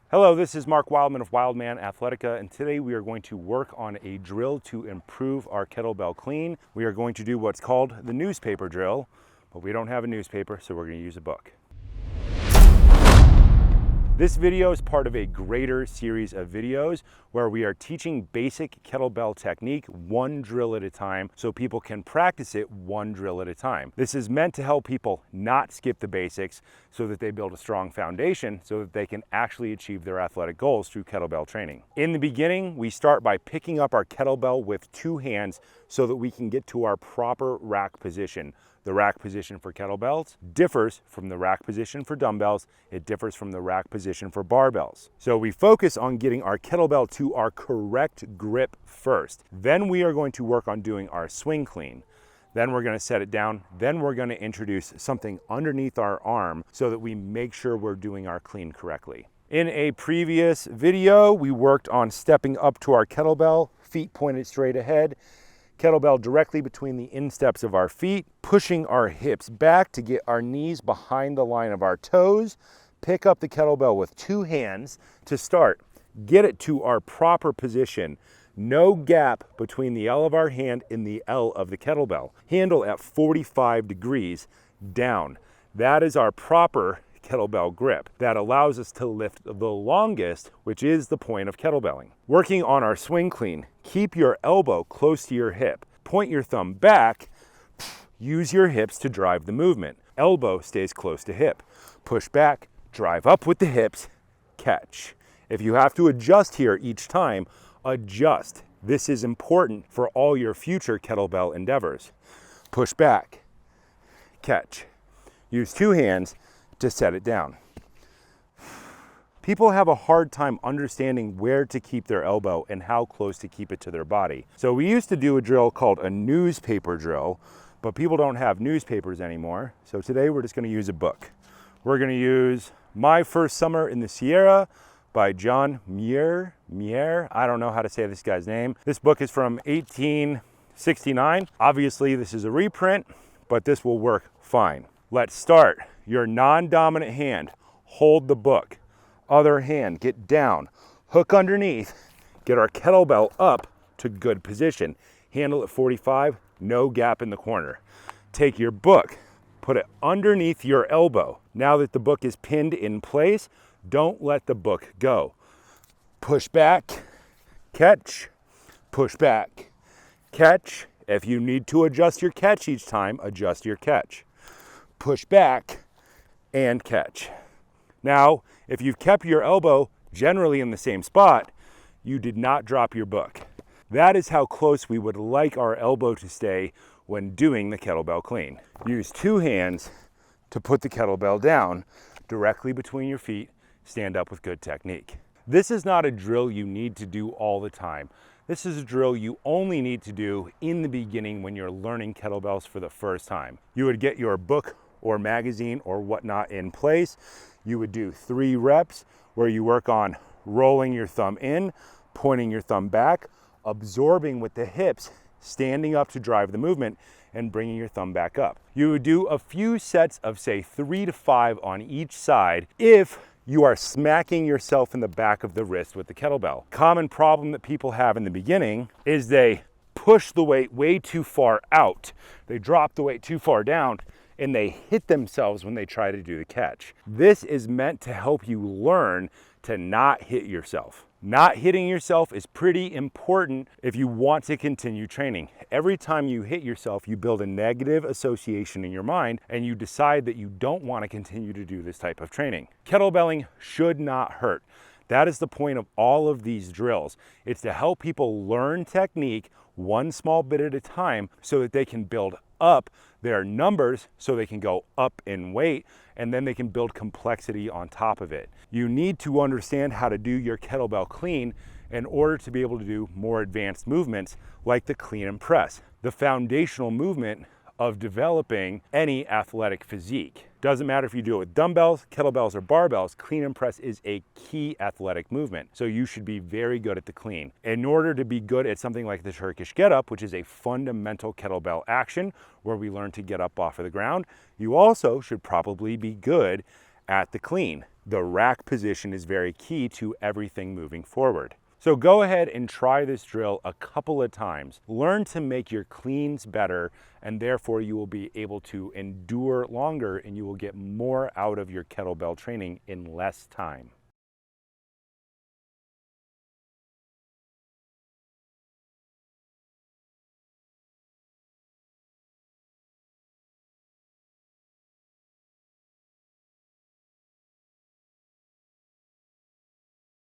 Hello, this is Mark Wildman of Wildman Athletica, and today we are going to work on a drill to improve our kettlebell clean. We are going to do what's called the newspaper drill, but we don't have a newspaper, so we're going to use a book. This video is part of a greater series of videos where we are teaching basic kettlebell technique one drill at a time so people can practice it one drill at a time. This is meant to help people not skip the basics so that they build a strong foundation so that they can actually achieve their athletic goals through kettlebell training. In the beginning, we start by picking up our kettlebell with two hands so that we can get to our proper rack position. The rack position for kettlebells differs from the rack position for dumbbells. It differs from the rack position for barbells. So we focus on getting our kettlebell to our correct grip first. Then we are going to work on doing our swing clean. Then we're going to set it down. Then we're going to introduce something underneath our arm so that we make sure we're doing our clean correctly. In a previous video, we worked on stepping up to our kettlebell, feet pointed straight ahead, kettlebell directly between the insteps of our feet, pushing our hips back to get our knees behind the line of our toes, pick up the kettlebell with two hands to start. Get it to our proper position. No gap between the L of our hand and the L of the kettlebell. Handle at 45 degrees down. That is our proper kettlebell grip that allows us to lift the longest, which is the point of kettlebelling. Working on our swing clean, keep your elbow close to your hip. Point your thumb back. Use your hips to drive the movement. Elbow stays close to hip. Push back, drive up with the hips, catch. If you have to adjust here each time, adjust. This is important for all your future kettlebell endeavors. Push back, catch. Use two hands to set it down. People have a hard time understanding where to keep their elbow and how close to keep it to their body. So we used to do a drill called a newspaper drill, but people don't have newspapers anymore. So today we're just going to use a book. We're going to use My First Summer in the Sierra by John Muir. I don't know how to say this guy's name. This book is from 1869. Obviously this is a reprint, but this will work fine. Let's start. Your non-dominant hand, hold the book. Other hand, get down. Hook underneath. Get our kettlebell up to good position. Handle at 45, no gap in the corner. Take your book, put it underneath your elbow. Now that the book is pinned in place, don't let the book go. Push back, catch, push back, catch. If you need to adjust your catch each time, adjust your catch. Push back and catch. Now, if you've kept your elbow generally in the same spot, you did not drop your book. That is how close we would like our elbow to stay when doing the kettlebell clean. Use two hands to put the kettlebell down directly between your feet. Stand up with good technique. This is not a drill you need to do all the time. This is a drill you only need to do in the beginning when you're learning kettlebells for the first time. You would get your book or magazine or whatnot in place. You would do 3 reps where you work on rolling your thumb in, pointing your thumb back, absorbing with the hips, standing up to drive the movement, and bringing your thumb back up. You would do a few sets of say 3 to 5 on each side if you are smacking yourself in the back of the wrist with the kettlebell. Common problem that people have in the beginning is they push the weight way too far out. They drop the weight too far down and they hit themselves when they try to do the catch. This is meant to help you learn to not hit yourself. Not hitting yourself is pretty important if you want to continue training. Every time you hit yourself, you build a negative association in your mind and you decide that you don't want to continue to do this type of training. Kettlebelling should not hurt. That is the point of all of these drills. It's to help people learn technique one small bit at a time so that they can build up their numbers so they can go up in weight and then they can build complexity on top of it. You need to understand how to do your kettlebell clean in order to be able to do more advanced movements like the clean and press, the foundational movement of developing any athletic physique. Doesn't matter if you do it with dumbbells, kettlebells, or barbells, clean and press is a key athletic movement. So you should be very good at the clean. In order to be good at something like the Turkish get up, which is a fundamental kettlebell action where we learn to get up off of the ground, you also should probably be good at the clean. the rack position is very key to everything moving forward. So go ahead and try this drill a couple of times. Learn to make your cleans better, and therefore you will be able to endure longer and you will get more out of your kettlebell training in less time.